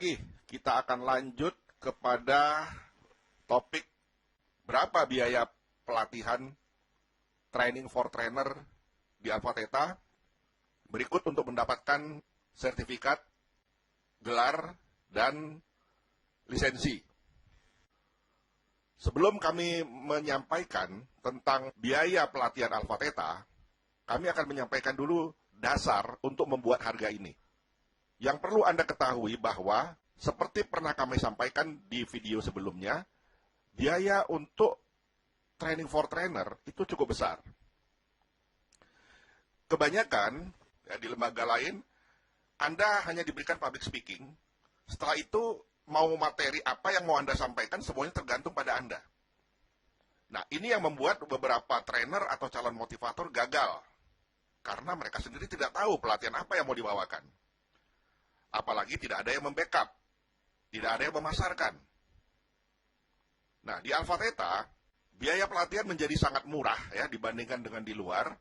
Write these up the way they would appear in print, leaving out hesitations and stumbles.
lagi kita akan lanjut kepada topik berapa biaya pelatihan training for trainer di Alpha Theta. Berikut untuk mendapatkan sertifikat, gelar, dan lisensi. Sebelum kami menyampaikan tentang biaya pelatihan Alpha Theta, kami akan menyampaikan dulu dasar untuk membuat harga ini. Yang perlu Anda ketahui bahwa, seperti pernah kami sampaikan di video sebelumnya, biaya untuk training for trainer itu cukup besar. Kebanyakan, ya, di lembaga lain, Anda hanya diberikan public speaking, setelah itu mau materi apa yang mau Anda sampaikan, semuanya tergantung pada Anda. Nah, ini yang membuat beberapa trainer atau calon motivator gagal, karena mereka sendiri tidak tahu pelatihan apa yang mau dibawakan. Apalagi tidak ada yang membackup, tidak ada yang memasarkan. Nah, di Alpha Theta, biaya pelatihan menjadi sangat murah ya dibandingkan dengan di luar,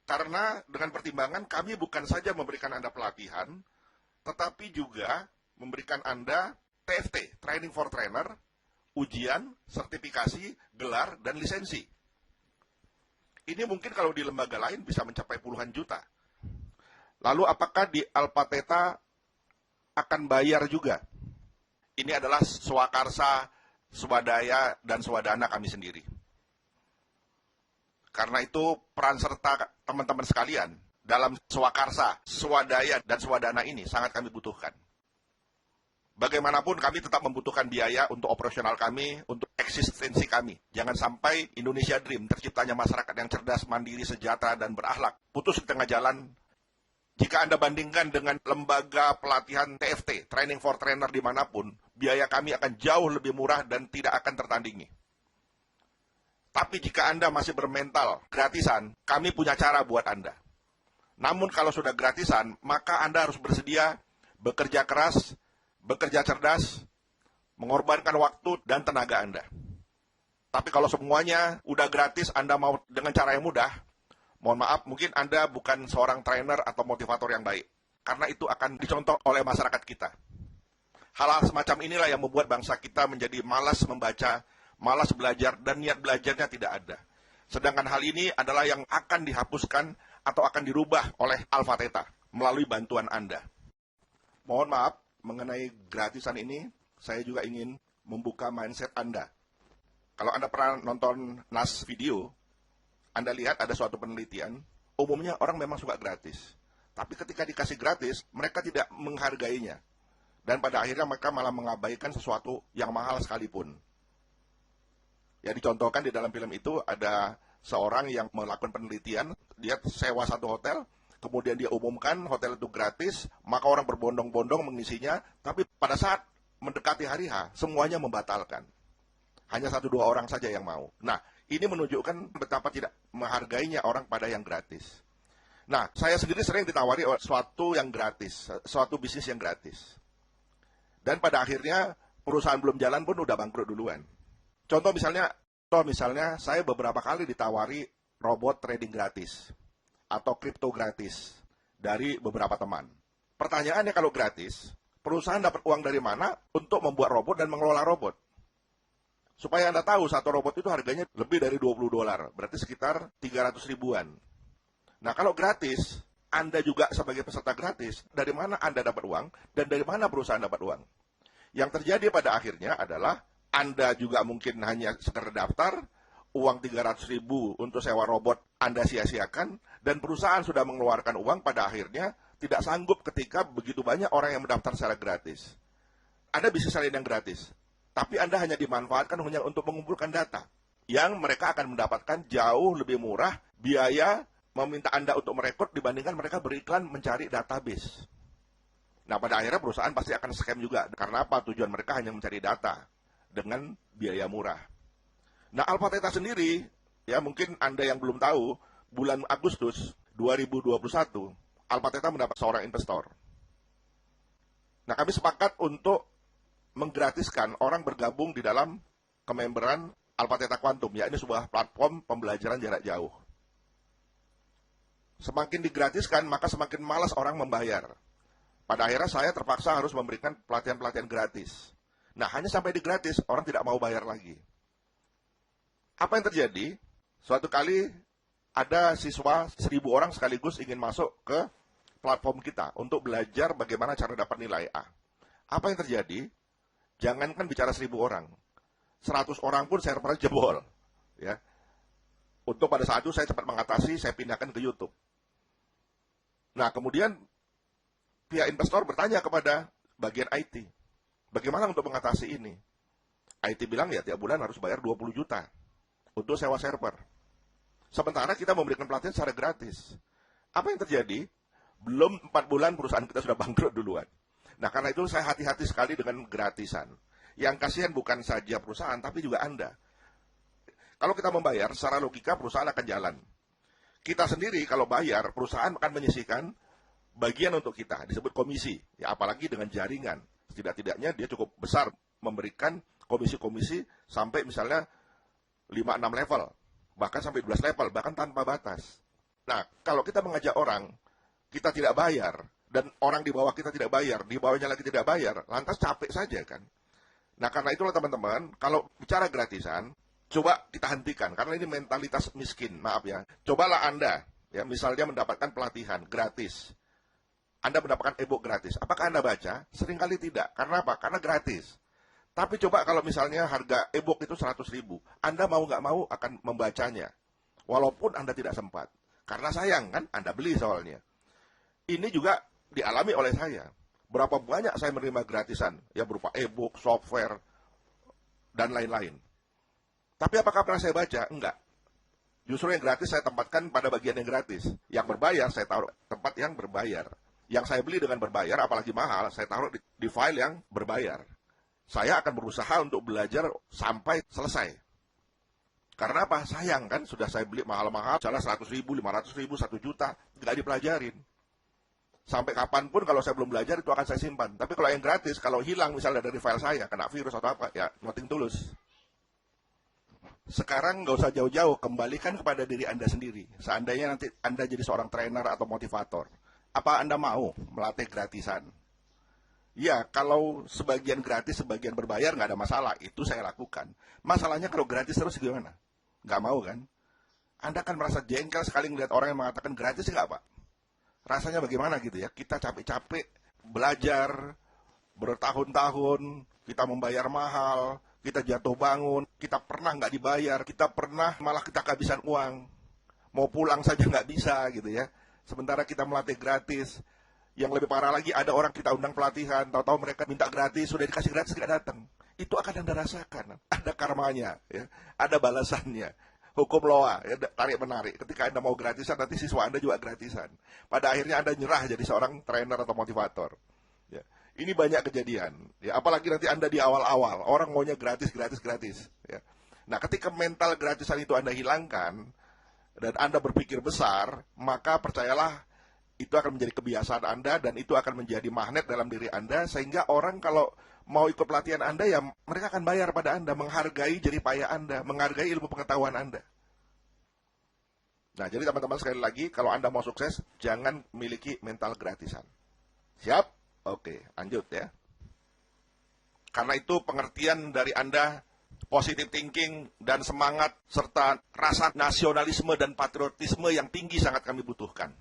karena dengan pertimbangan kami bukan saja memberikan Anda pelatihan, tetapi juga memberikan Anda TFT, Training for Trainer, ujian, sertifikasi, gelar, dan lisensi. Ini mungkin kalau di lembaga lain bisa mencapai puluhan juta. Lalu apakah di Alpha Theta akan bayar juga? Ini adalah swakarsa, swadaya, dan swadana kami sendiri. Karena itu peran serta teman-teman sekalian dalam swakarsa, swadaya, dan swadana ini sangat kami butuhkan. Bagaimanapun kami tetap membutuhkan biaya untuk operasional kami, untuk eksistensi kami. Jangan sampai Indonesia Dream, terciptanya masyarakat yang cerdas, mandiri, sejahtera, dan berakhlak, putus di tengah jalan. Jika Anda bandingkan dengan lembaga pelatihan TFT, Training for Trainer dimanapun, biaya kami akan jauh lebih murah dan tidak akan tertandingi. Tapi jika Anda masih bermental gratisan, kami punya cara buat Anda. Namun kalau sudah gratisan, maka Anda harus bersedia bekerja keras, bekerja cerdas, mengorbankan waktu dan tenaga Anda. Tapi kalau semuanya udah gratis, Anda mau dengan cara yang mudah, mohon maaf, mungkin Anda bukan seorang trainer atau motivator yang baik. Karena itu akan dicontoh oleh masyarakat kita. Hal-hal semacam inilah yang membuat bangsa kita menjadi malas membaca, malas belajar, dan niat belajarnya tidak ada. Sedangkan hal ini adalah yang akan dihapuskan atau akan dirubah oleh Alpha Theta melalui bantuan Anda. Mohon maaf, mengenai gratisan ini, saya juga ingin membuka mindset Anda. Kalau Anda pernah nonton NAS video, Anda lihat ada suatu penelitian, umumnya orang memang suka gratis. Tapi ketika dikasih gratis, mereka tidak menghargainya. Dan pada akhirnya mereka malah mengabaikan sesuatu yang mahal sekalipun. Ya, dicontohkan di dalam film itu ada seorang yang melakukan penelitian, dia sewa satu hotel, kemudian dia umumkan hotel itu gratis, maka orang berbondong-bondong mengisinya, tapi pada saat mendekati hari H, semuanya membatalkan. Hanya 1-2 orang saja yang mau. Nah, ini menunjukkan betapa tidak menghargainya orang pada yang gratis. Nah, saya sendiri sering ditawari suatu yang gratis, suatu bisnis yang gratis. Dan pada akhirnya, perusahaan belum jalan pun udah bangkrut duluan. Contoh misalnya saya beberapa kali ditawari robot trading gratis atau kripto gratis dari beberapa teman. Pertanyaannya, kalau gratis, perusahaan dapat uang dari mana untuk membuat robot dan mengelola robot? Supaya Anda tahu, satu robot itu harganya lebih dari $20, berarti sekitar 300 ribuan. Nah, kalau gratis, Anda juga sebagai peserta gratis, dari mana Anda dapat uang, dan dari mana perusahaan dapat uang? Yang terjadi pada akhirnya adalah, Anda juga mungkin hanya sekedar daftar, uang 300 ribu untuk sewa robot Anda sia-siakan, dan perusahaan sudah mengeluarkan uang, pada akhirnya tidak sanggup ketika begitu banyak orang yang mendaftar secara gratis. Anda bisa salin yang gratis, tapi Anda hanya dimanfaatkan hanya untuk mengumpulkan data, yang mereka akan mendapatkan jauh lebih murah biaya meminta Anda untuk merekrut dibandingkan mereka beriklan mencari database. Nah, pada akhirnya perusahaan pasti akan scam juga. Karena apa? Tujuan mereka hanya mencari data dengan biaya murah. Nah, Alpha Theta sendiri, ya mungkin Anda yang belum tahu, bulan Agustus 2021, Alpha Theta mendapat seorang investor. Nah, kami sepakat untuk menggratiskan orang bergabung di dalam kememberan Alpha Theta Quantum, ya ini sebuah platform pembelajaran jarak jauh. Semakin digratiskan, maka semakin malas orang membayar. Pada akhirnya saya terpaksa harus memberikan pelatihan-pelatihan gratis. Nah, hanya sampai di gratis, orang tidak mau bayar lagi. Apa yang terjadi? Suatu kali ada siswa 1.000 orang sekaligus ingin masuk ke platform kita untuk belajar bagaimana cara dapat nilai A. Apa yang terjadi? Jangankan bicara 1.000 orang, 100 orang pun server jebol. Ya. Untuk pada saat itu saya cepat mengatasi, saya pindahkan ke YouTube. Nah, kemudian pihak investor bertanya kepada bagian IT, bagaimana untuk mengatasi ini? IT bilang ya tiap bulan harus bayar 20 juta untuk sewa server. Sementara kita memberikan pelatihan secara gratis. Apa yang terjadi? Belum 4 bulan perusahaan kita sudah bangkrut duluan. Nah, karena itu saya hati-hati sekali dengan gratisan. Yang kasihan bukan saja perusahaan, tapi juga Anda. Kalau kita membayar, secara logika perusahaan akan jalan. Kita sendiri kalau bayar, perusahaan akan menyisihkan bagian untuk kita, disebut komisi. Ya, apalagi dengan jaringan. Setidak-tidaknya dia cukup besar memberikan komisi-komisi sampai misalnya 5-6 level. Bahkan sampai 12 level, bahkan tanpa batas. Nah, kalau kita mengajak orang, kita tidak bayar, dan orang di bawah kita tidak bayar, di bawahnya lagi tidak bayar, lantas capek saja kan. Nah, karena itulah teman-teman, kalau bicara gratisan, coba kita hentikan, karena ini mentalitas miskin, maaf ya. Cobalah Anda, ya misalnya mendapatkan pelatihan gratis. Anda mendapatkan e-book gratis. Apakah Anda baca? Seringkali tidak. Karena apa? Karena gratis. Tapi coba kalau misalnya harga e-book itu 100.000, Anda mau nggak mau akan membacanya. Walaupun Anda tidak sempat. Karena sayang kan, Anda beli soalnya. Ini juga dialami oleh saya. Berapa banyak saya menerima gratisan, ya berupa e-book, software, dan lain-lain. Tapi apakah pernah saya baca? Enggak. Justru yang gratis saya tempatkan pada bagian yang gratis. Yang berbayar saya taruh tempat yang berbayar. Yang saya beli dengan berbayar, apalagi mahal, saya taruh di file yang berbayar. Saya akan berusaha untuk belajar sampai selesai. Karena apa? Sayang kan, sudah saya beli mahal-mahal, misalnya 100.000, 500.000, 1 juta, nggak dipelajarin. Sampai kapanpun kalau saya belum belajar, itu akan saya simpan. Tapi kalau yang gratis, kalau hilang misalnya dari file saya, kena virus atau apa, ya nothing tulus. Sekarang nggak usah jauh-jauh, kembalikan kepada diri Anda sendiri. Seandainya nanti Anda jadi seorang trainer atau motivator, apa Anda mau melatih gratisan? Ya, kalau sebagian gratis, sebagian berbayar, nggak ada masalah. Itu saya lakukan. Masalahnya kalau gratis terus gimana? Nggak mau kan? Anda akan merasa jengkel sekali melihat orang yang mengatakan gratis nggak, Pak? Rasanya bagaimana gitu ya? Kita capek-capek belajar, bertahun-tahun, kita membayar mahal, kita jatuh bangun, kita pernah nggak dibayar, kita pernah malah kita kehabisan uang. Mau pulang saja nggak bisa gitu ya. Sementara kita melatih gratis. Yang lebih parah lagi, ada orang kita undang pelatihan, tahu-tahu mereka minta gratis, sudah dikasih gratis, tidak datang. Itu akan Anda rasakan. Ada karmanya, ya. Ada balasannya. Hukum loa, ya, tarik-menarik. Ketika Anda mau gratisan, nanti siswa Anda juga gratisan. Pada akhirnya Anda nyerah jadi seorang trainer atau motivator. Ya. Ini banyak kejadian. Ya. Apalagi nanti Anda di awal-awal, orang maunya gratis. Ya. Nah, ketika mental gratisan itu Anda hilangkan, dan Anda berpikir besar, maka percayalah itu akan menjadi kebiasaan Anda dan itu akan menjadi magnet dalam diri Anda sehingga orang kalau mau ikut pelatihan Anda ya mereka akan bayar pada Anda, menghargai jerih payah Anda, menghargai ilmu pengetahuan Anda. Nah, jadi teman-teman sekali lagi, kalau Anda mau sukses, jangan miliki mental gratisan. Siap? Oke, lanjut ya. Karena itu pengertian dari Anda, positive thinking dan semangat serta rasa nasionalisme dan patriotisme yang tinggi sangat kami butuhkan.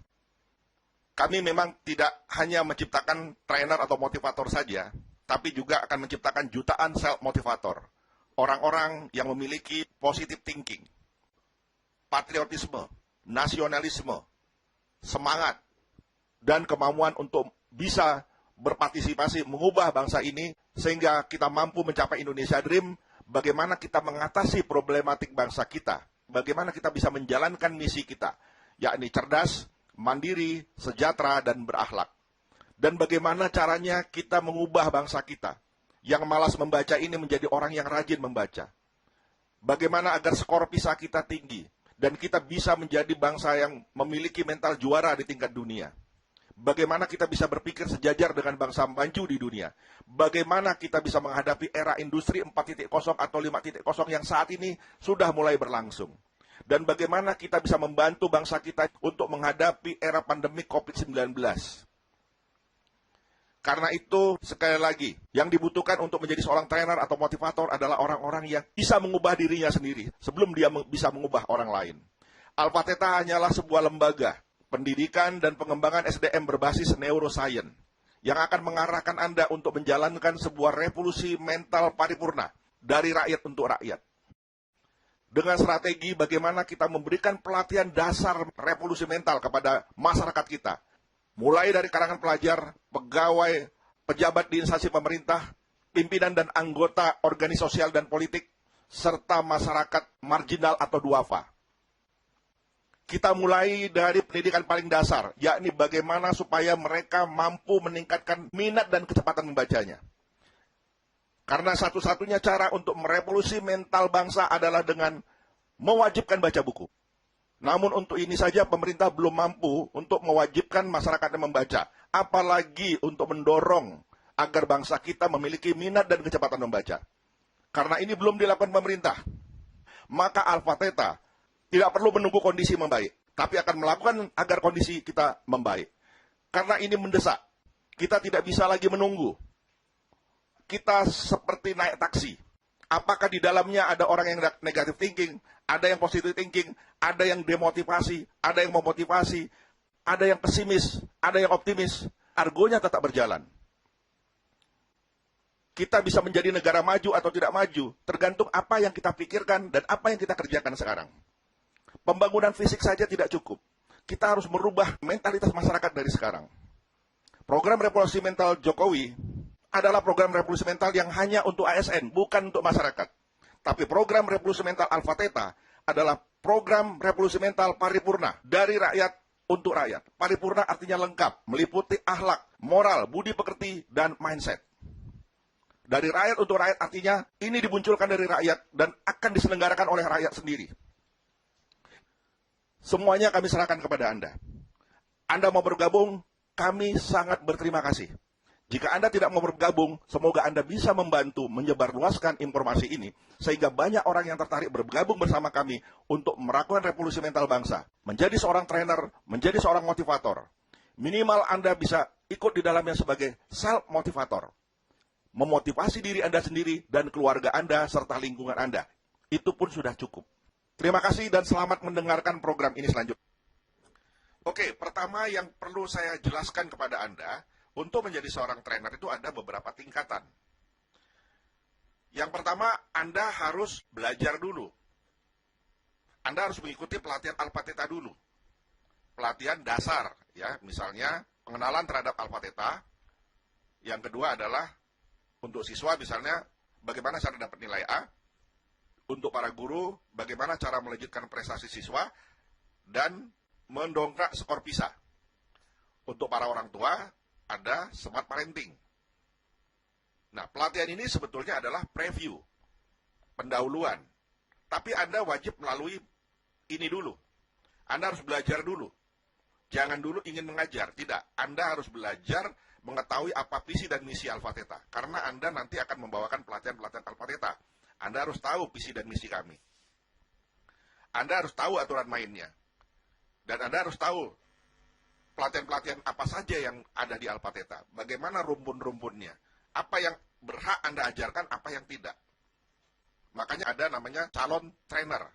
Kami memang tidak hanya menciptakan trainer atau motivator saja, tapi juga akan menciptakan jutaan self-motivator. Orang-orang yang memiliki positive thinking, patriotisme, nasionalisme, semangat, dan kemampuan untuk bisa berpartisipasi mengubah bangsa ini sehingga kita mampu mencapai Indonesia Dream. Bagaimana kita mengatasi problematik bangsa kita, bagaimana kita bisa menjalankan misi kita, yakni cerdas, mandiri, sejahtera, dan berakhlak. Dan bagaimana caranya kita mengubah bangsa kita, yang malas membaca ini menjadi orang yang rajin membaca. Bagaimana agar skor PISA kita tinggi, dan kita bisa menjadi bangsa yang memiliki mental juara di tingkat dunia. Bagaimana kita bisa berpikir sejajar dengan bangsa maju di dunia. Bagaimana kita bisa menghadapi era industri 4.0 atau 5.0 yang saat ini sudah mulai berlangsung. Dan bagaimana kita bisa membantu bangsa kita untuk menghadapi era pandemi COVID-19. Karena itu, sekali lagi, yang dibutuhkan untuk menjadi seorang trainer atau motivator adalah orang-orang yang bisa mengubah dirinya sendiri sebelum dia bisa mengubah orang lain. Alpha Theta hanyalah sebuah lembaga pendidikan dan pengembangan SDM berbasis neuroscience yang akan mengarahkan Anda untuk menjalankan sebuah revolusi mental paripurna dari rakyat untuk rakyat. Dengan strategi bagaimana kita memberikan pelatihan dasar revolusi mental kepada masyarakat kita. Mulai dari kalangan pelajar, pegawai, pejabat di instansi pemerintah, pimpinan dan anggota organisasi sosial dan politik, serta masyarakat marginal atau duafa. Kita mulai dari pendidikan paling dasar, yakni bagaimana supaya mereka mampu meningkatkan minat dan kecepatan membacanya. Karena satu-satunya cara untuk merevolusi mental bangsa adalah dengan mewajibkan baca buku. Namun untuk ini saja pemerintah belum mampu untuk mewajibkan masyarakatnya membaca, apalagi untuk mendorong agar bangsa kita memiliki minat dan kecepatan membaca. Karena ini belum dilakukan pemerintah, maka Alpha Theta tidak perlu menunggu kondisi membaik, tapi akan melakukan agar kondisi kita membaik. Karena ini mendesak, kita tidak bisa lagi menunggu. Kita seperti naik taksi. Apakah di dalamnya ada orang yang negative thinking, ada yang positive thinking, ada yang demotivasi, ada yang memotivasi, ada yang pesimis, ada yang optimis. Argonya tetap berjalan. Kita bisa menjadi negara maju atau tidak maju, tergantung apa yang kita pikirkan dan apa yang kita kerjakan sekarang. Pembangunan fisik saja tidak cukup. Kita harus merubah mentalitas masyarakat dari sekarang. Program revolusi mental Jokowi adalah program revolusi mental yang hanya untuk ASN, bukan untuk masyarakat. Tapi program revolusi mental Alpha Theta adalah program revolusi mental paripurna dari rakyat untuk rakyat. Paripurna artinya lengkap, meliputi akhlak, moral, budi pekerti, dan mindset. Dari rakyat untuk rakyat artinya ini dimunculkan dari rakyat dan akan diselenggarakan oleh rakyat sendiri. Semuanya kami serahkan kepada Anda. Anda mau bergabung, kami sangat berterima kasih. Jika Anda tidak mau bergabung, semoga Anda bisa membantu menyebarluaskan informasi ini, sehingga banyak orang yang tertarik bergabung bersama kami untuk melakukan revolusi mental bangsa. Menjadi seorang trainer, menjadi seorang motivator. Minimal Anda bisa ikut di dalamnya sebagai self-motivator. Memotivasi diri Anda sendiri dan keluarga Anda serta lingkungan Anda. Itu pun sudah cukup. Terima kasih dan selamat mendengarkan program ini selanjutnya. Oke, pertama yang perlu saya jelaskan kepada Anda, untuk menjadi seorang trainer itu ada beberapa tingkatan. Yang pertama, Anda harus belajar dulu. Anda harus mengikuti pelatihan Alpha Theta dulu. Pelatihan dasar, ya, misalnya pengenalan terhadap Alpha Theta. Yang kedua adalah untuk siswa misalnya bagaimana cara dapat nilai A. Untuk para guru, bagaimana cara melejitkan prestasi siswa dan mendongkrak skor PISA. Untuk para orang tua, ada smart parenting. Nah, pelatihan ini sebetulnya adalah preview, pendahuluan. Tapi Anda wajib melalui ini dulu. Anda harus belajar dulu. Jangan dulu ingin mengajar. Tidak, Anda harus belajar mengetahui apa visi dan misi Alpha Theta. Karena Anda nanti akan membawakan pelatihan-pelatihan Alpha Theta. Anda harus tahu visi dan misi kami. Anda harus tahu aturan mainnya. Dan Anda harus tahu pelatihan-pelatihan apa saja yang ada di Alpha Theta. Bagaimana rumpun-rumpunnya. Apa yang berhak Anda ajarkan, apa yang tidak. Makanya ada namanya calon trainer.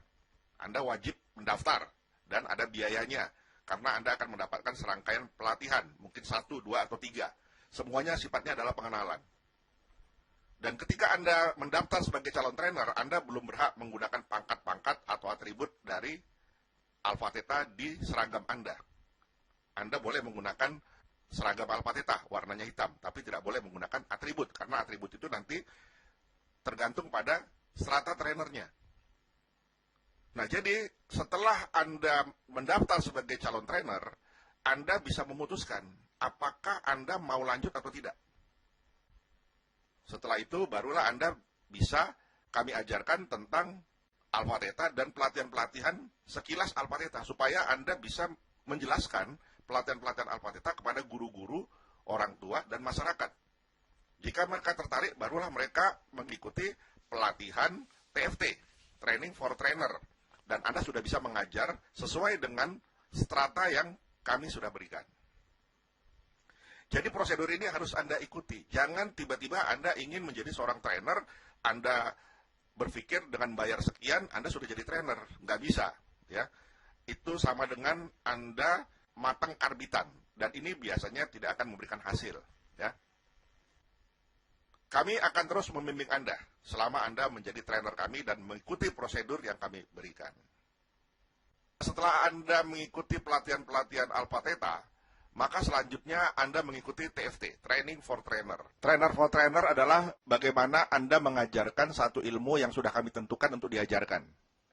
Anda wajib mendaftar. Dan ada biayanya. Karena Anda akan mendapatkan serangkaian pelatihan. Mungkin 1, 2, atau 3. Semuanya sifatnya adalah pengenalan. Dan ketika Anda mendaftar sebagai calon trainer, Anda belum berhak menggunakan pangkat-pangkat atau atribut dari Alpha Theta di seragam Anda. Anda boleh menggunakan seragam Alpha Theta, warnanya hitam, tapi tidak boleh menggunakan atribut, karena atribut itu nanti tergantung pada strata trainernya. Nah, jadi setelah Anda mendaftar sebagai calon trainer, Anda bisa memutuskan apakah Anda mau lanjut atau tidak. Setelah itu, barulah Anda bisa kami ajarkan tentang Alpha Theta dan pelatihan-pelatihan sekilas Alpha Theta, supaya Anda bisa menjelaskan pelatihan-pelatihan Alpha Theta kepada guru-guru, orang tua, dan masyarakat. Jika mereka tertarik, barulah mereka mengikuti pelatihan TFT, Training for Trainer. Dan Anda sudah bisa mengajar sesuai dengan strata yang kami sudah berikan. Jadi prosedur ini harus Anda ikuti. Jangan tiba-tiba Anda ingin menjadi seorang trainer, Anda berpikir dengan bayar sekian, Anda sudah jadi trainer. Nggak bisa. Ya. Itu sama dengan Anda matang karbitan. Dan ini biasanya tidak akan memberikan hasil. Ya. Kami akan terus membimbing Anda selama Anda menjadi trainer kami dan mengikuti prosedur yang kami berikan. Setelah Anda mengikuti pelatihan-pelatihan Alpha Theta, maka selanjutnya Anda mengikuti TFT, Training for Trainer. Trainer for Trainer adalah bagaimana Anda mengajarkan satu ilmu yang sudah kami tentukan untuk diajarkan.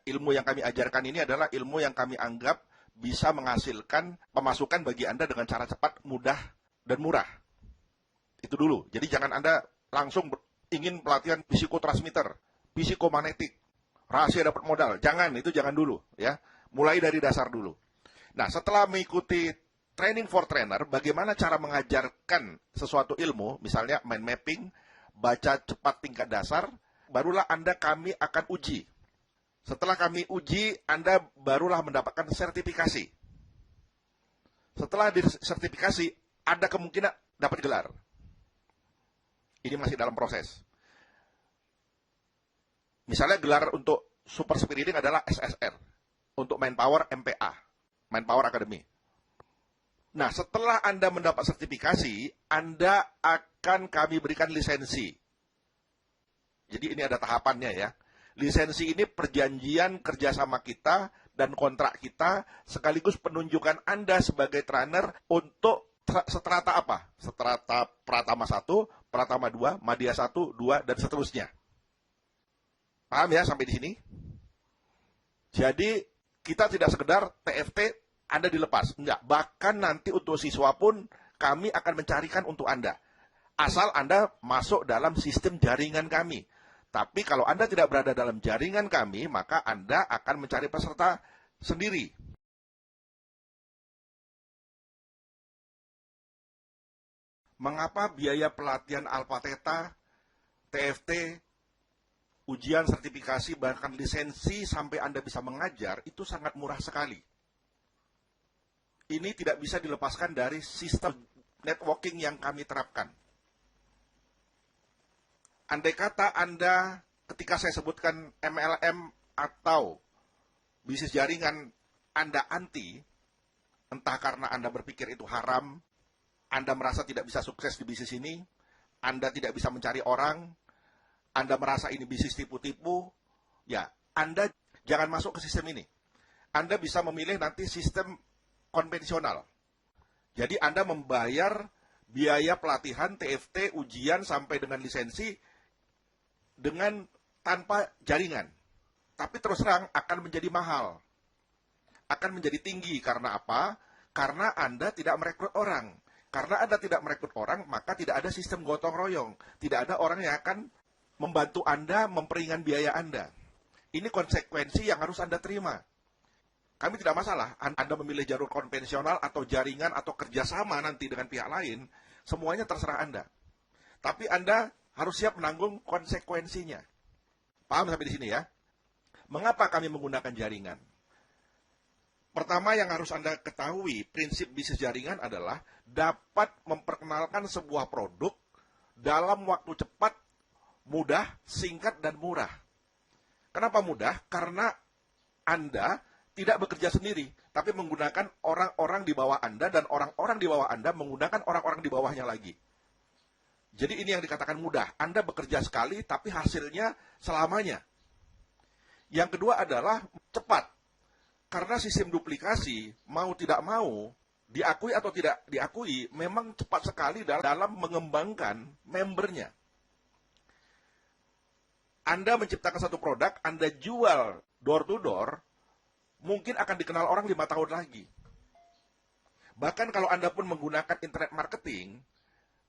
Ilmu yang kami ajarkan ini adalah ilmu yang kami anggap bisa menghasilkan pemasukan bagi Anda dengan cara cepat, mudah, dan murah. Itu dulu. Jadi jangan Anda langsung ingin pelatihan psikotransmitter, psikomagnetik, rahasia dapat modal. Jangan, itu jangan dulu. Ya. Mulai dari dasar dulu. Nah, setelah mengikuti Training for Trainer, bagaimana cara mengajarkan sesuatu ilmu, misalnya mind mapping, baca cepat tingkat dasar, barulah kami akan uji. Setelah kami uji, Anda barulah mendapatkan sertifikasi. Setelah disertifikasi, ada kemungkinan dapat gelar. Ini masih dalam proses. Misalnya gelar untuk Super Speed Reading adalah SSR. Untuk Manpower MPA, Manpower Academy. Nah, setelah Anda mendapat sertifikasi, Anda akan kami berikan lisensi. Jadi ini ada tahapannya ya. Lisensi ini perjanjian kerjasama kita dan kontrak kita, sekaligus penunjukan Anda sebagai trainer untuk seterata apa? Seterata Pratama 1, Pratama 2, Madya 1, 2, dan seterusnya. Paham ya sampai di sini? Jadi, kita tidak sekedar TFT, Anda dilepas. Enggak, bahkan nanti untuk siswa pun kami akan mencarikan untuk Anda. Asal Anda masuk dalam sistem jaringan kami. Tapi kalau Anda tidak berada dalam jaringan kami, maka Anda akan mencari peserta sendiri. Mengapa biaya pelatihan Alpha Theta, TFT, ujian sertifikasi, bahkan lisensi sampai Anda bisa mengajar, itu sangat murah sekali. Ini tidak bisa dilepaskan dari sistem networking yang kami terapkan. Andai kata Anda, ketika saya sebutkan MLM atau bisnis jaringan, Anda anti, entah karena Anda berpikir itu haram, Anda merasa tidak bisa sukses di bisnis ini, Anda tidak bisa mencari orang, Anda merasa ini bisnis tipu-tipu, ya, Anda jangan masuk ke sistem ini. Anda bisa memilih nanti sistem konvensional. Jadi Anda membayar biaya pelatihan, TFT, ujian, sampai dengan lisensi, dengan tanpa jaringan. Tapi terus terang akan menjadi mahal. Akan menjadi tinggi, karena apa? Karena Anda tidak merekrut orang. Karena Anda tidak merekrut orang, maka tidak ada sistem gotong royong. Tidak ada orang yang akan membantu Anda memperingan biaya Anda. Ini konsekuensi yang harus Anda terima. Kami tidak masalah, Anda memilih jalur konvensional atau jaringan atau kerjasama nanti dengan pihak lain, semuanya terserah Anda. Tapi Anda harus siap menanggung konsekuensinya. Paham sampai di sini ya? Mengapa kami menggunakan jaringan? Pertama yang harus Anda ketahui, prinsip bisnis jaringan adalah dapat memperkenalkan sebuah produk dalam waktu cepat, mudah, singkat, dan murah. Kenapa mudah? Karena Anda tidak bekerja sendiri, tapi menggunakan orang-orang di bawah Anda, dan orang-orang di bawah Anda menggunakan orang-orang di bawahnya lagi. Jadi ini yang dikatakan mudah. Anda bekerja sekali, tapi hasilnya selamanya. Yang kedua adalah cepat. Karena sistem duplikasi, mau tidak mau, diakui atau tidak diakui, memang cepat sekali dalam mengembangkan membernya. Anda menciptakan satu produk, Anda jual door to door, mungkin akan dikenal orang 5 tahun lagi. Bahkan kalau Anda pun menggunakan internet marketing,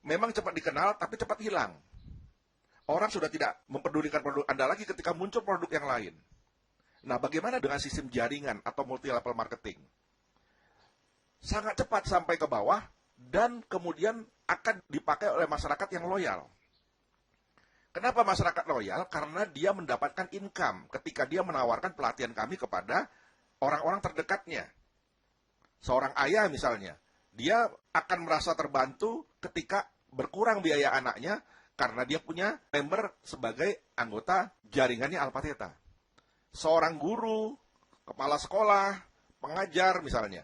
memang cepat dikenal, tapi cepat hilang. Orang sudah tidak mempedulikan produk Anda lagi ketika muncul produk yang lain. Nah, bagaimana dengan sistem jaringan atau multi-level marketing? Sangat cepat sampai ke bawah, dan kemudian akan dipakai oleh masyarakat yang loyal. Kenapa masyarakat loyal? Karena dia mendapatkan income ketika dia menawarkan pelatihan kami kepada orang-orang terdekatnya. Seorang ayah misalnya, dia akan merasa terbantu ketika berkurang biaya anaknya karena dia punya member sebagai anggota jaringannya Alpha Theta. Seorang guru, kepala sekolah, pengajar misalnya,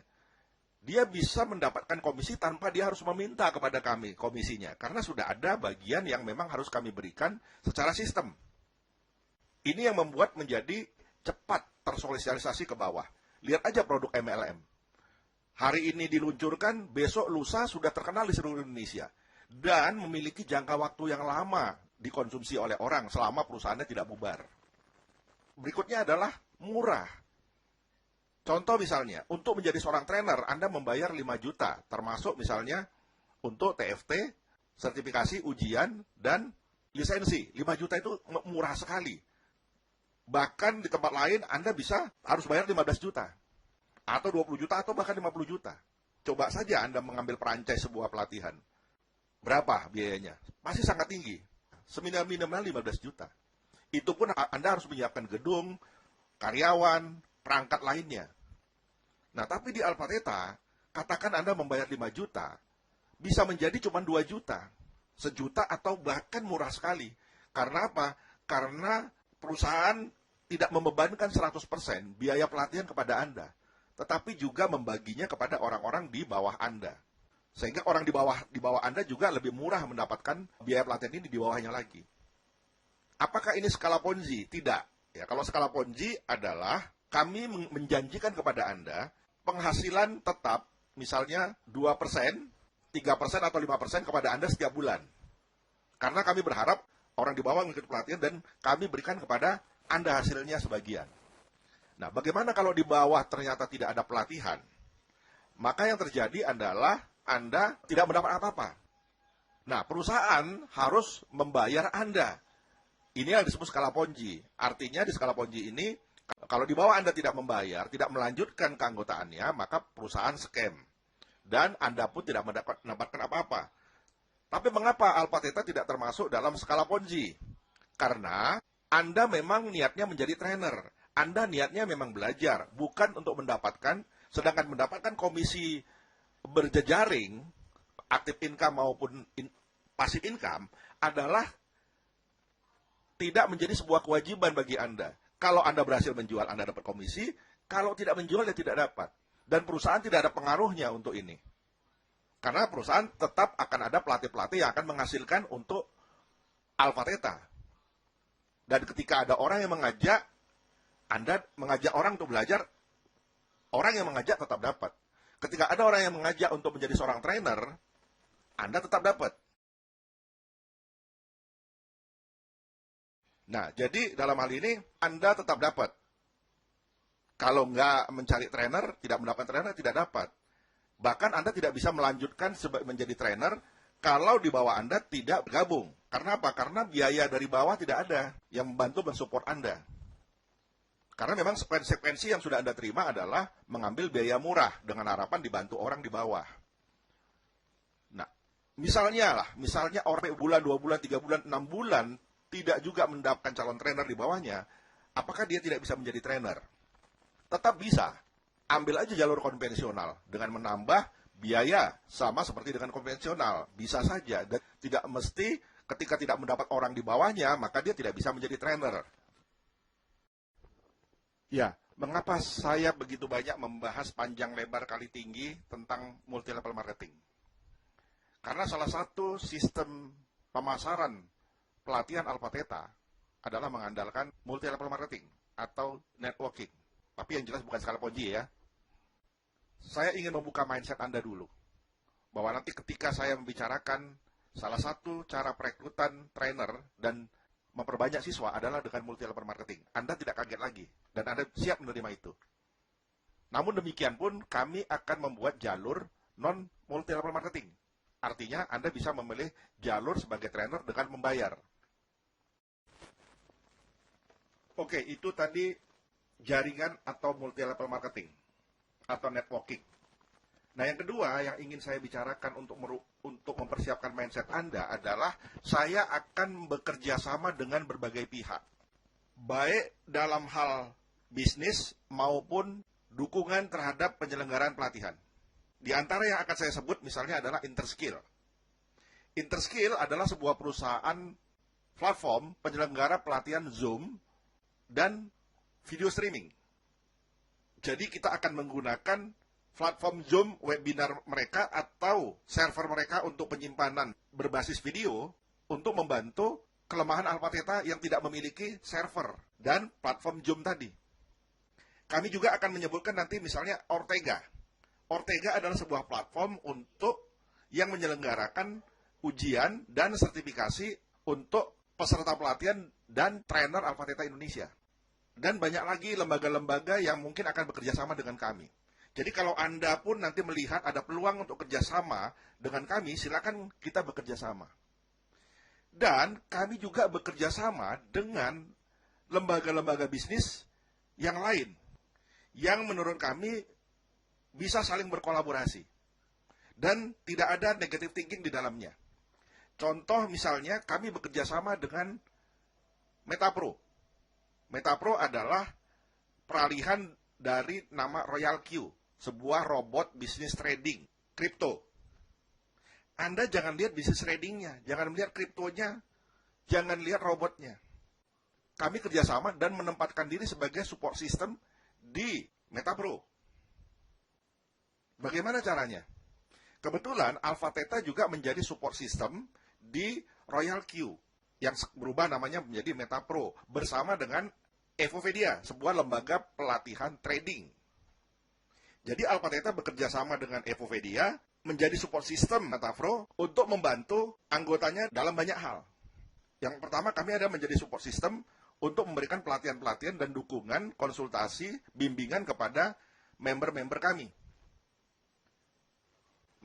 dia bisa mendapatkan komisi tanpa dia harus meminta kepada kami komisinya. Karena sudah ada bagian yang memang harus kami berikan secara sistem. Ini yang membuat menjadi cepat tersosialisasi ke bawah. Lihat aja produk MLM. Hari ini diluncurkan, besok lusa sudah terkenal di seluruh Indonesia. Dan memiliki jangka waktu yang lama dikonsumsi oleh orang selama perusahaannya tidak bubar. Berikutnya adalah murah. Contoh misalnya, untuk menjadi seorang trainer, Anda membayar 5 juta, termasuk misalnya untuk TFT, sertifikasi, ujian, dan lisensi. 5 juta itu murah sekali. Bahkan di tempat lain, Anda bisa harus bayar 15 juta. Atau 20 juta, atau bahkan 50 juta. Coba saja Anda mengambil franchise sebuah pelatihan. Berapa biayanya? Masih sangat tinggi. Seminimal-minimal 15 juta. Itu pun Anda harus menyiapkan gedung, karyawan, perangkat lainnya. Nah, tapi di Alpha Theta, katakan Anda membayar 5 juta, bisa menjadi cuma 2 juta. 1 juta atau bahkan murah sekali. Karena apa? Karena perusahaan tidak membebankan 100% biaya pelatihan kepada Anda. Tetapi juga membaginya kepada orang-orang di bawah Anda. Sehingga orang di bawah Anda juga lebih murah mendapatkan biaya pelatihan ini di bawahnya lagi. Apakah ini skala Ponzi? Tidak. Ya, kalau skala Ponzi adalah kami menjanjikan kepada Anda penghasilan tetap, misalnya 2%, 3% atau 5% kepada Anda setiap bulan. Karena kami berharap orang di bawah mengikuti pelatihan dan kami berikan kepada Anda hasilnya sebagian. Nah, bagaimana kalau di bawah ternyata tidak ada pelatihan? Maka yang terjadi adalah Anda tidak mendapat apa-apa. Nah, perusahaan harus membayar Anda. Ini yang disebut skala Ponzi. Artinya di skala Ponzi ini, kalau di bawah Anda tidak membayar, tidak melanjutkan keanggotaannya, maka perusahaan scam. Dan Anda pun tidak mendapatkan apa-apa. Tapi mengapa Alpha Theta tidak termasuk dalam skala Ponzi? Karena Anda memang niatnya menjadi trainer. Anda niatnya memang belajar, bukan untuk mendapatkan, sedangkan mendapatkan komisi berjejaring, aktif income maupun pasif income, adalah tidak menjadi sebuah kewajiban bagi Anda. Kalau Anda berhasil menjual, Anda dapat komisi. Kalau tidak menjual, ya tidak dapat. Dan perusahaan tidak ada pengaruhnya untuk ini. Karena perusahaan tetap akan ada pelatih-pelatih yang akan menghasilkan untuk Alpha Theta. Dan ketika ada orang yang mengajak, Anda mengajak orang untuk belajar, orang yang mengajak tetap dapat. Ketika ada orang yang mengajak untuk menjadi seorang trainer, Anda tetap dapat. Nah, jadi dalam hal ini, Anda tetap dapat. Kalau nggak mencari trainer, tidak mendapatkan trainer, tidak dapat. Bahkan Anda tidak bisa melanjutkan menjadi trainer kalau di bawah Anda tidak bergabung. Karena apa? Karena biaya dari bawah tidak ada yang membantu mensupport Anda. Karena memang konsekuensi yang sudah Anda terima adalah mengambil biaya murah dengan harapan dibantu orang di bawah. Nah, misalnya orang bulan, 2 bulan, 3 bulan, 6 bulan tidak juga mendapatkan calon trainer di bawahnya, apakah dia tidak bisa menjadi trainer? Tetap bisa. Ambil aja jalur konvensional dengan menambah biaya sama seperti dengan konvensional. Bisa saja. Dan tidak mesti ketika tidak mendapat orang di bawahnya, maka dia tidak bisa menjadi trainer. Ya, mengapa saya begitu banyak membahas panjang lebar kali tinggi tentang multi level marketing? Karena salah satu sistem pemasaran pelatihan Alpha Theta adalah mengandalkan multi level marketing atau networking. Tapi yang jelas bukan skala Ponzi ya. Saya ingin membuka mindset Anda dulu. Bahwa nanti ketika saya membicarakan salah satu cara perekrutan trainer dan memperbanyak siswa adalah dengan multi level marketing. Anda tidak kaget lagi, dan Anda siap menerima itu. Namun demikian pun, kami akan membuat jalur non-multi level marketing. Artinya, Anda bisa memilih jalur sebagai trainer dengan membayar. Oke, itu tadi jaringan atau multi level marketing, atau networking. Nah, yang kedua yang ingin saya bicarakan untuk mempersiapkan mindset Anda adalah saya akan bekerja sama dengan berbagai pihak. Baik dalam hal bisnis maupun dukungan terhadap penyelenggaraan pelatihan. Di antara yang akan saya sebut misalnya adalah interskill. Interskill adalah sebuah perusahaan platform penyelenggara pelatihan Zoom dan video streaming. Jadi kita akan menggunakan platform Zoom webinar mereka atau server mereka untuk penyimpanan berbasis video untuk membantu kelemahan Alpha Theta yang tidak memiliki server dan platform Zoom tadi. Kami juga akan menyebutkan nanti misalnya Ortega. Ortega adalah sebuah platform untuk yang menyelenggarakan ujian dan sertifikasi untuk peserta pelatihan dan trainer Alpha Theta Indonesia. Dan banyak lagi lembaga-lembaga yang mungkin akan bekerja sama dengan kami. Jadi kalau Anda pun nanti melihat ada peluang untuk kerjasama dengan kami, silakan kita bekerja sama. Dan kami juga bekerja sama dengan lembaga-lembaga bisnis yang lain, yang menurut kami bisa saling berkolaborasi. Dan tidak ada negative thinking di dalamnya. Contoh misalnya kami bekerja sama dengan Metapro. Metapro adalah peralihan dari nama Royal Q, sebuah robot bisnis trading kripto. Anda jangan lihat bisnis tradingnya, jangan lihat kriptonya, jangan lihat robotnya. Kami kerjasama dan menempatkan diri sebagai support system di Metapro. Bagaimana caranya? Kebetulan Alpha Theta juga menjadi support system di Royal Q yang berubah namanya menjadi Metapro bersama dengan Evopedia, sebuah lembaga pelatihan trading. Jadi Alpha Theta bekerja sama dengan Evopedia menjadi support system Metapro untuk membantu anggotanya dalam banyak hal. Yang pertama, kami ada menjadi support system untuk memberikan pelatihan-pelatihan dan dukungan, konsultasi, bimbingan kepada member-member kami.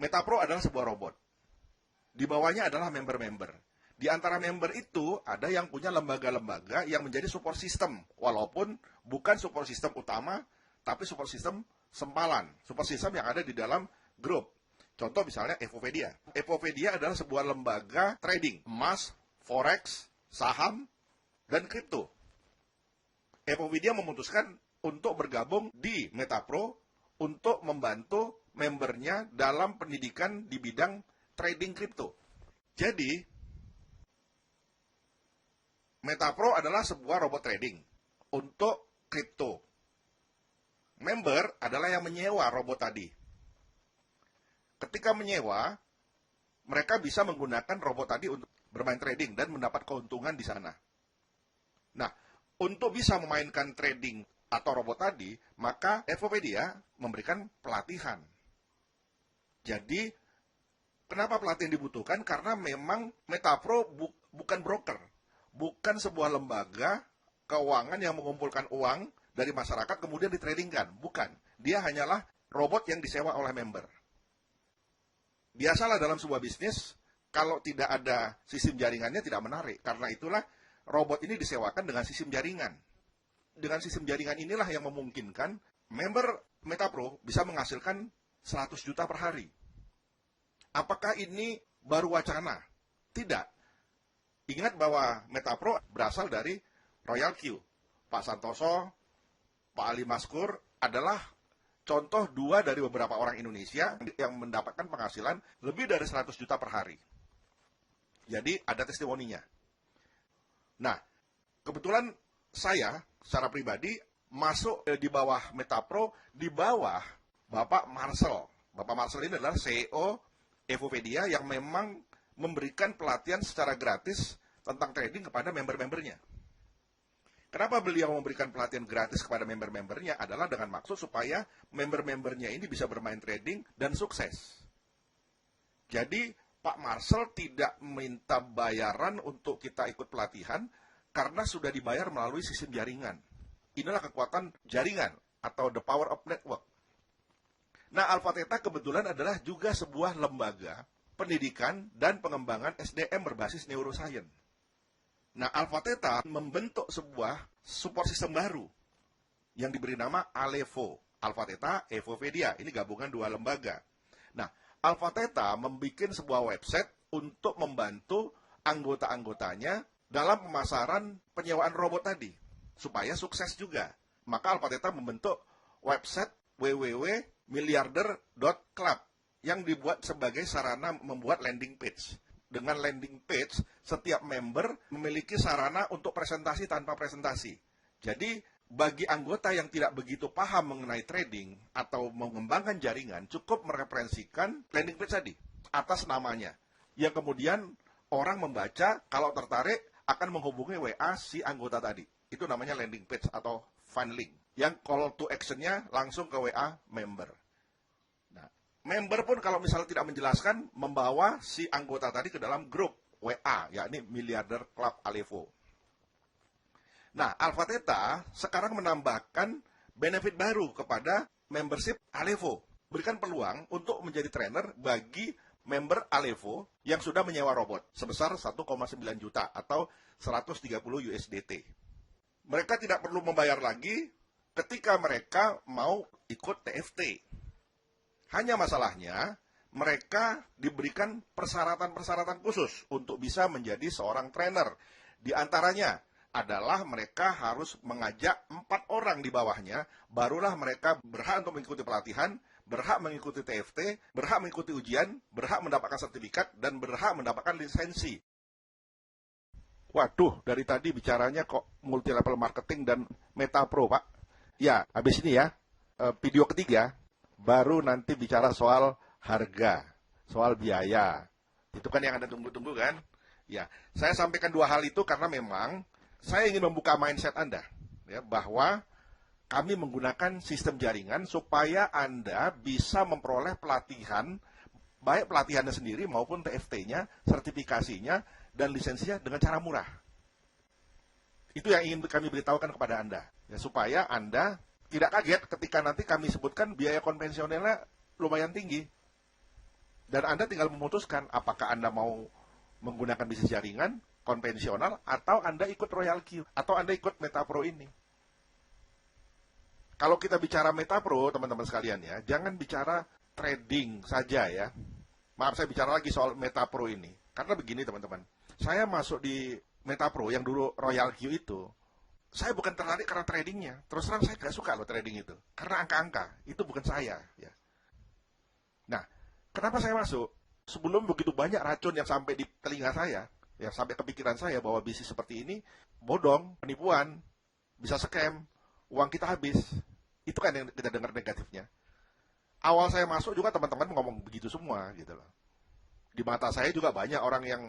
Metapro adalah sebuah robot. Di bawahnya adalah member-member. Di antara member itu ada yang punya lembaga-lembaga yang menjadi support system. Walaupun bukan support system utama, tapi support system sempalan. Support system yang ada di dalam grup. Contoh misalnya Evopedia. Evopedia adalah sebuah lembaga trading, emas, forex, saham, dan kripto. Evopedia memutuskan untuk bergabung di Metapro untuk membantu membernya dalam pendidikan di bidang trading kripto. Jadi, Metapro adalah sebuah robot trading untuk kripto. Member adalah yang menyewa robot tadi. Ketika menyewa, mereka bisa menggunakan robot tadi untuk bermain trading dan mendapat keuntungan di sana. Nah, untuk bisa memainkan trading atau robot tadi, maka Evopedia memberikan pelatihan. Jadi, kenapa pelatihan dibutuhkan? Karena memang Metapro bukan broker, bukan sebuah lembaga keuangan yang mengumpulkan uang dari masyarakat kemudian ditradingkan. Bukan. Dia hanyalah robot yang disewa oleh member. Biasalah dalam sebuah bisnis, kalau tidak ada sistem jaringannya tidak menarik. Karena itulah robot ini disewakan dengan sistem jaringan. Dengan sistem jaringan inilah yang memungkinkan member Metapro bisa menghasilkan 100 juta per hari. Apakah ini baru wacana? Tidak. Ingat bahwa Metapro berasal dari Royal Q. Pak Santoso, Pak Ali Maskur adalah contoh dua dari beberapa orang Indonesia yang mendapatkan penghasilan lebih dari 100 juta per hari. Jadi ada testimoninya. Nah, kebetulan saya secara pribadi masuk di bawah Metapro, di bawah Bapak Marcel. Bapak Marcel ini adalah CEO Evopedia yang memang memberikan pelatihan secara gratis tentang trading kepada member-membernya. Kenapa beliau memberikan pelatihan gratis kepada member-membernya adalah dengan maksud supaya member-membernya ini bisa bermain trading dan sukses. Jadi Pak Marcel tidak minta bayaran untuk kita ikut pelatihan karena sudah dibayar melalui sistem jaringan. Inilah kekuatan jaringan atau the power of network. Nah, Alpha Theta kebetulan adalah juga sebuah lembaga pendidikan dan pengembangan SDM berbasis neuroscience. Nah, Alpha Theta membentuk sebuah support system baru yang diberi nama Alevo. Alpha Theta, Evopedia. Ini gabungan dua lembaga. Nah, Alpha Theta membuat sebuah website untuk membantu anggota-anggotanya dalam pemasaran penyewaan robot tadi, supaya sukses juga. Maka Alpha Theta membentuk website www.miliarder.club yang dibuat sebagai sarana membuat landing page. dengan landing page, setiap member memiliki sarana untuk presentasi tanpa presentasi. Jadi, bagi anggota yang tidak begitu paham mengenai trading atau mengembangkan jaringan, cukup mereferensikan landing page tadi atas namanya. Yang kemudian orang membaca, kalau tertarik akan menghubungi WA si anggota tadi. Itu namanya landing page atau find link. Yang call to action-nya langsung ke WA member. Nah, member pun kalau misalnya tidak menjelaskan, membawa si anggota tadi ke dalam grup WA, yakni Miliarder Club Alevo. Nah, Alpha Theta sekarang menambahkan benefit baru kepada membership Alevo. Berikan peluang untuk menjadi trainer bagi member Alevo yang sudah menyewa robot sebesar 1,9 juta atau 130 USDT. Mereka tidak perlu membayar lagi ketika mereka mau ikut TFT. Hanya masalahnya, mereka diberikan persyaratan-persyaratan khusus untuk bisa menjadi seorang trainer. Di antaranya adalah mereka harus mengajak 4 orang di bawahnya, barulah mereka berhak untuk mengikuti pelatihan, berhak mengikuti TFT, berhak mengikuti ujian, berhak mendapatkan sertifikat, dan berhak mendapatkan lisensi. Waduh, dari tadi bicaranya kok multi level marketing dan Meta Pro, Pak. Ya, habis ini ya, video ketiga, baru nanti bicara soal harga, soal biaya. Itu kan yang Anda tunggu-tunggu kan? Ya, saya sampaikan 2 hal itu karena memang saya ingin membuka mindset Anda, ya, bahwa kami menggunakan sistem jaringan supaya Anda bisa memperoleh pelatihan, baik pelatihannya sendiri maupun TFT-nya, sertifikasinya, dan lisensinya dengan cara murah. Itu yang ingin kami beritahukan kepada Anda, ya, supaya Anda tidak kaget ketika nanti kami sebutkan biaya konvensionalnya lumayan tinggi. Dan Anda tinggal memutuskan apakah Anda mau menggunakan bisnis jaringan, konvensional, atau Anda ikut Royal Q, atau Anda ikut Meta Pro ini. Kalau kita bicara Meta Pro, teman-teman sekalian ya, jangan bicara trading saja ya. Maaf, saya bicara lagi soal Meta Pro ini. Karena begini teman-teman, saya masuk di Meta Pro yang dulu Royal Q itu, saya bukan tertarik karena tradingnya. Terus terang saya gak suka loh trading itu. Karena angka-angka, itu bukan saya. Ya. Nah, kenapa saya masuk? Sebelum begitu banyak racun yang sampai di telinga saya, ya sampai kepikiran saya bahwa bisnis seperti ini bodong, penipuan, bisa scam, uang kita habis. Itu kan yang kita dengar negatifnya. Awal saya masuk juga teman-teman ngomong begitu semua gitu loh. Di mata saya juga banyak orang yang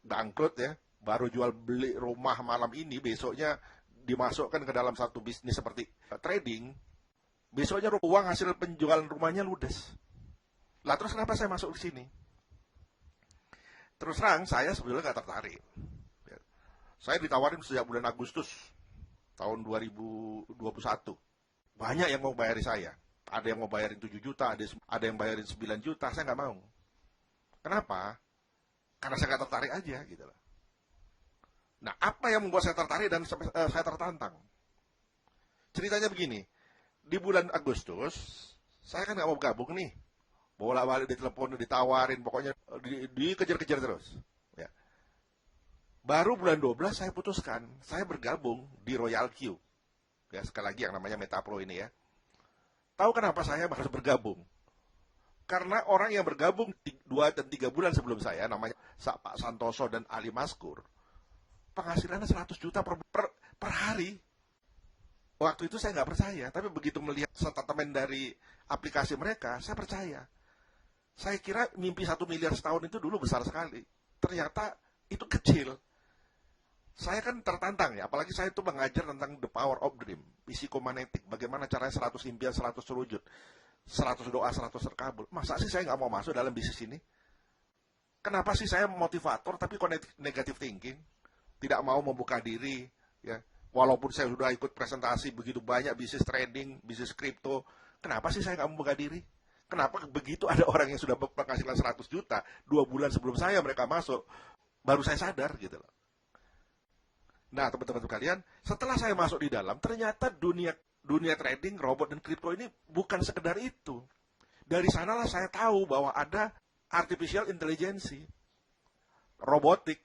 bangkrut ya, baru jual beli rumah malam ini, besoknya dimasukkan ke dalam satu bisnis seperti trading, besoknya uang hasil penjualan rumahnya ludes. Lah terus kenapa saya masuk di sini? Terus terang, saya sebetulnya nggak tertarik. Saya ditawarin sejak bulan Agustus tahun 2021. Banyak yang mau bayari saya. Ada yang mau bayarin 7 juta, ada yang bayarin 9 juta, saya nggak mau. Kenapa? Karena saya nggak tertarik aja gitu loh. Nah, apa yang membuat saya tertarik dan saya tertantang? Ceritanya begini, di bulan Agustus, saya kan nggak mau gabung nih. Bolak-balik ditelepon, ditawarin, pokoknya dikejar-kejar terus. Ya. Baru bulan 12 saya putuskan, saya bergabung di Royal Q. Ya, sekali lagi yang namanya Meta Pro ini ya. Tahu kenapa saya harus bergabung? Karena orang yang bergabung 2 dan 3 bulan sebelum saya, namanya Pak Santoso dan Ali Maskur, penghasilannya 100 juta per hari. Waktu itu saya nggak percaya, tapi begitu melihat statement dari aplikasi mereka, saya percaya. Saya kira mimpi 1 miliar setahun itu dulu besar sekali. Ternyata itu kecil. Saya kan tertantang ya, apalagi saya itu mengajar tentang the power of dream, psikomanetik, bagaimana caranya 100 impian, 100 terwujud, 100 doa, 100 terkabul. Masa sih saya nggak mau masuk dalam bisnis ini? Kenapa sih saya motivator tapi kok negative thinking? Tidak mau membuka diri, ya. Walaupun saya sudah ikut presentasi begitu banyak bisnis trading, bisnis kripto, kenapa sih saya nggak membuka diri? Kenapa begitu ada orang yang sudah penghasilan 100 juta, 2 bulan sebelum saya mereka masuk, baru saya sadar gitu loh. Nah, teman-teman sekalian, setelah saya masuk di dalam, ternyata dunia trading, robot, dan kripto ini bukan sekedar itu. Dari sanalah saya tahu bahwa ada artificial intelligence, robotik,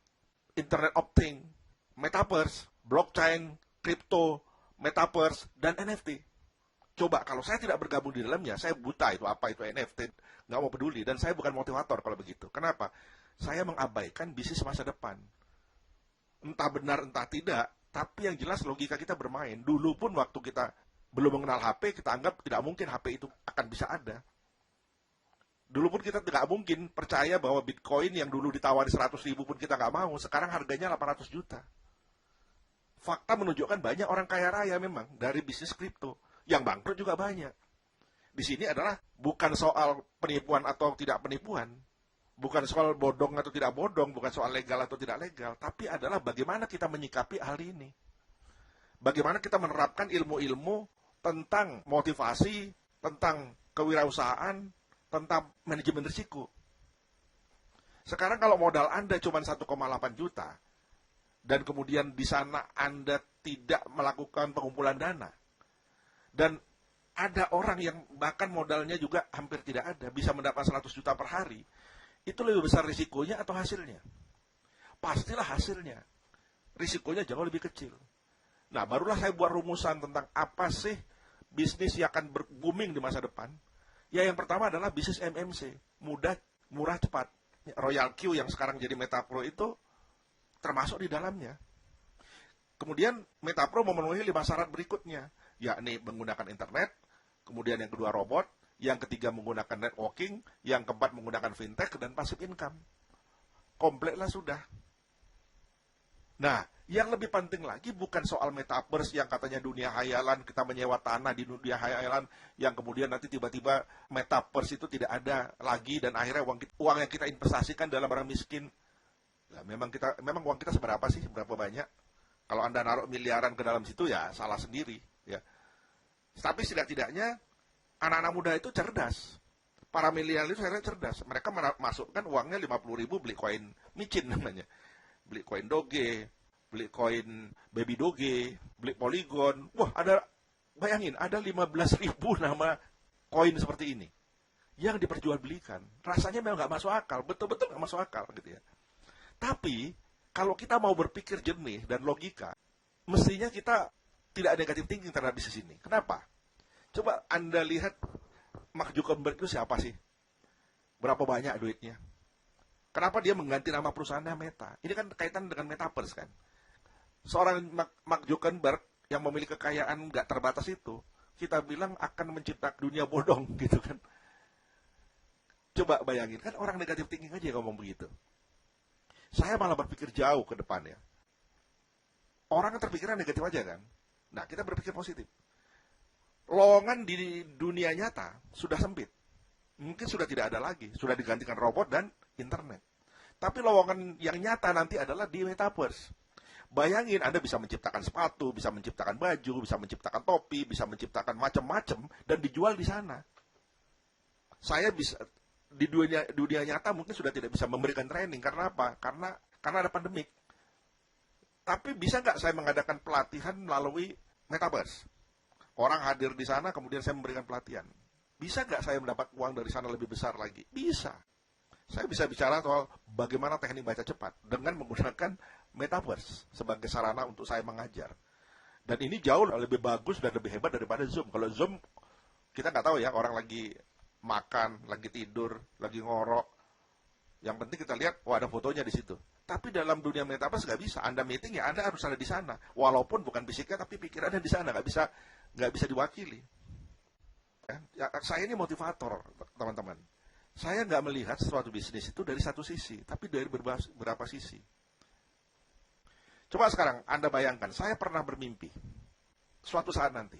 Internet of Things, metaverse, blockchain, kripto, metaverse, dan NFT. Coba, kalau saya tidak bergabung di dalamnya, saya buta itu apa itu NFT, nggak mau peduli, dan saya bukan motivator kalau begitu. Kenapa? saya mengabaikan bisnis masa depan. Entah benar, entah tidak, tapi yang jelas logika kita bermain. Dulu pun waktu kita belum mengenal HP, kita anggap tidak mungkin HP itu akan bisa ada. Dulu pun kita tidak mungkin percaya bahwa Bitcoin yang dulu ditawari 100 ribu pun kita nggak mau, sekarang harganya 800 juta. Fakta menunjukkan banyak orang kaya raya memang dari bisnis kripto. Yang bangkrut juga banyak. Di sini adalah bukan soal penipuan atau tidak penipuan. Bukan soal bodong atau tidak bodong, bukan soal legal atau tidak legal. Tapi adalah bagaimana kita menyikapi hal ini. Bagaimana kita menerapkan ilmu-ilmu tentang motivasi, tentang kewirausahaan, tentang manajemen risiko. Sekarang kalau modal Anda cuma 1,8 juta, dan kemudian di sana Anda tidak melakukan pengumpulan dana, dan ada orang yang bahkan modalnya juga hampir tidak ada, bisa mendapat 100 juta per hari, itu lebih besar risikonya atau hasilnya? Pastilah hasilnya. Risikonya jauh lebih kecil. Nah, barulah saya buat rumusan tentang apa sih bisnis yang akan booming di masa depan. Ya, yang pertama adalah bisnis MMC, mudah, murah, cepat. Royal Q yang sekarang jadi Metapro itu termasuk di dalamnya. Kemudian Metapro memenuhi 5 syarat berikutnya, yakni menggunakan internet, kemudian yang kedua robot, yang ketiga menggunakan networking, yang keempat menggunakan fintech, dan passive income. Komplit lah sudah. Nah, yang lebih penting lagi bukan soal metaverse yang katanya dunia hayalan, kita menyewa tanah di dunia hayalan, yang kemudian nanti tiba-tiba metaverse itu tidak ada lagi, dan akhirnya uang yang kita investasikan dalam orang miskin. Nah, memang uang kita seberapa sih, seberapa banyak? Kalau Anda naruh miliaran ke dalam situ, ya salah sendiri. Ya. Tapi setidak-tidaknya, anak-anak muda itu cerdas. Para milenial itu saya cerdas. Mereka masukkan uangnya 50 ribu beli koin micin namanya. Beli koin Doge, beli koin Baby Doge, beli Polygon. Wah, bayangin, ada 15 ribu nama koin seperti ini. Yang diperjualbelikan. Rasanya memang nggak masuk akal. Betul-betul nggak masuk akal gitu ya. Tapi, kalau kita mau berpikir jernih dan logika, mestinya kita tidak negatif thinking terhadap bisnis ini. Kenapa? Coba Anda lihat Mark Zuckerberg itu siapa sih? Berapa banyak duitnya? Kenapa dia mengganti nama perusahaannya Meta? Ini kan kaitan dengan Metaverse kan? Seorang Mark Zuckerberg yang memiliki kekayaan nggak terbatas itu, kita bilang akan menciptakan dunia bodong gitu kan? Coba bayangin, kan orang negatif thinking aja yang ngomong begitu. Saya malah berpikir jauh ke depannya. Orang kan terpikirnya negatif aja kan? Nah, kita berpikir positif. Lowongan di dunia nyata sudah sempit. Mungkin sudah tidak ada lagi. Sudah digantikan robot dan internet. Tapi lowongan yang nyata nanti adalah di Metaverse. Bayangin Anda bisa menciptakan sepatu, bisa menciptakan baju, bisa menciptakan topi, bisa menciptakan macam-macam, dan dijual di sana. Saya bisa, di dunia nyata mungkin sudah tidak bisa memberikan training. Karena apa? Karena ada pandemik. Tapi bisa nggak saya mengadakan pelatihan melalui Metaverse? Orang hadir di sana, kemudian saya memberikan pelatihan. Bisa nggak saya mendapat uang dari sana lebih besar lagi? Bisa. Saya bisa bicara soal bagaimana teknik baca cepat dengan menggunakan Metaverse sebagai sarana untuk saya mengajar. Dan ini jauh lebih bagus dan lebih hebat daripada Zoom. Kalau Zoom, kita nggak tahu ya, orang lagi makan, lagi tidur, lagi ngorok. Yang penting kita lihat, ada fotonya di situ. Tapi dalam dunia Metaverse nggak bisa. Anda meeting ya Anda harus ada di sana. Walaupun bukan fisiknya, tapi pikirannya di sana. Nggak bisa diwakili. Ya, saya ini motivator, teman-teman. Saya nggak melihat suatu bisnis itu dari satu sisi, tapi dari beberapa sisi. Coba sekarang Anda bayangkan, saya pernah bermimpi. Suatu saat nanti,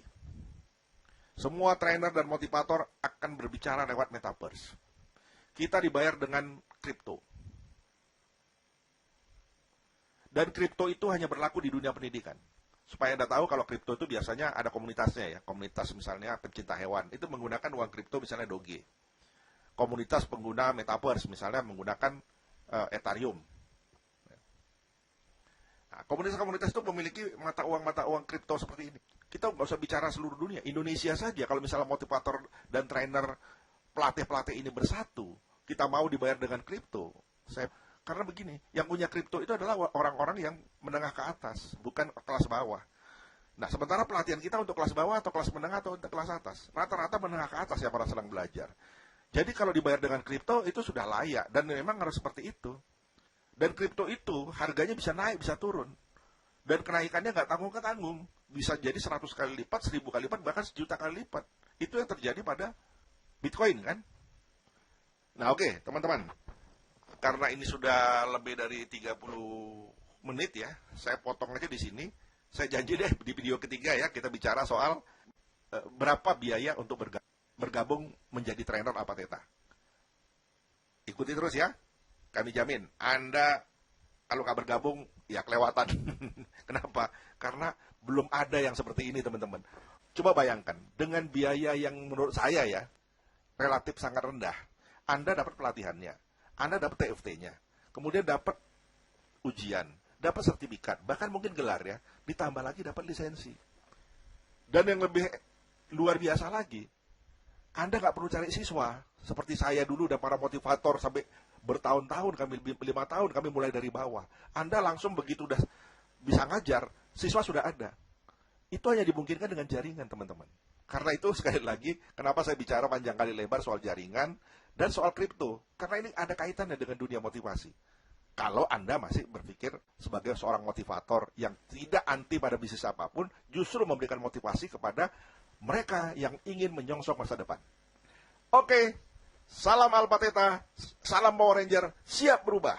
semua trainer dan motivator akan berbicara lewat Metaverse. Kita dibayar dengan kripto. Dan kripto itu hanya berlaku di dunia pendidikan. Supaya Anda tahu kalau kripto itu biasanya ada komunitasnya ya. Komunitas misalnya pencinta hewan. Itu menggunakan uang kripto misalnya Doge. Komunitas pengguna Metaverse misalnya menggunakan Ethereum. Nah, komunitas-komunitas itu memiliki mata uang kripto seperti ini. Kita nggak usah bicara seluruh dunia. Indonesia saja kalau misalnya motivator dan trainer pelatih-pelatih ini bersatu, kita mau dibayar dengan kripto. Karena begini, yang punya kripto itu adalah orang-orang yang menengah ke atas, bukan kelas bawah. Nah, sementara pelatihan kita untuk kelas bawah atau kelas menengah atau untuk kelas atas. Rata-rata menengah ke atas yang orang sedang belajar. Jadi kalau dibayar dengan kripto itu sudah layak dan memang harus seperti itu. Dan kripto itu harganya bisa naik, bisa turun. Dan kenaikannya nggak tanggung-tanggung. Bisa jadi 100 kali lipat, 1000 kali lipat, bahkan 1.000.000 kali lipat. Itu yang terjadi pada Bitcoin kan. Nah oke, teman-teman. Karena ini sudah lebih dari 30 menit ya, saya potong aja di sini. Saya janji deh di video ketiga ya, kita bicara soal berapa biaya untuk bergabung menjadi trainer Alpha-Theta. Ikuti terus ya. Kami jamin, Anda kalau nggak bergabung, ya kelewatan. Kenapa? Karena belum ada yang seperti ini, teman-teman. Coba bayangkan, dengan biaya yang menurut saya ya, relatif sangat rendah. Anda dapat pelatihannya, Anda dapat TFT-nya, kemudian dapat ujian, dapat sertifikat, bahkan mungkin gelar ya, ditambah lagi dapat lisensi. Dan yang lebih luar biasa lagi, Anda nggak perlu cari siswa, seperti saya dulu dan para motivator sampai bertahun-tahun, kami 5 tahun, kami mulai dari bawah. Anda langsung begitu udah bisa ngajar, siswa sudah ada. Itu hanya dimungkinkan dengan jaringan, teman-teman. Karena itu sekali lagi, kenapa saya bicara panjang kali lebar soal jaringan dan soal kripto. Karena ini ada kaitannya dengan dunia motivasi. Kalau Anda masih berpikir sebagai seorang motivator yang tidak anti pada bisnis apapun, justru memberikan motivasi kepada mereka yang ingin menyongsong masa depan. Oke, salam Alpha-Theta, salam Power Ranger, siap berubah.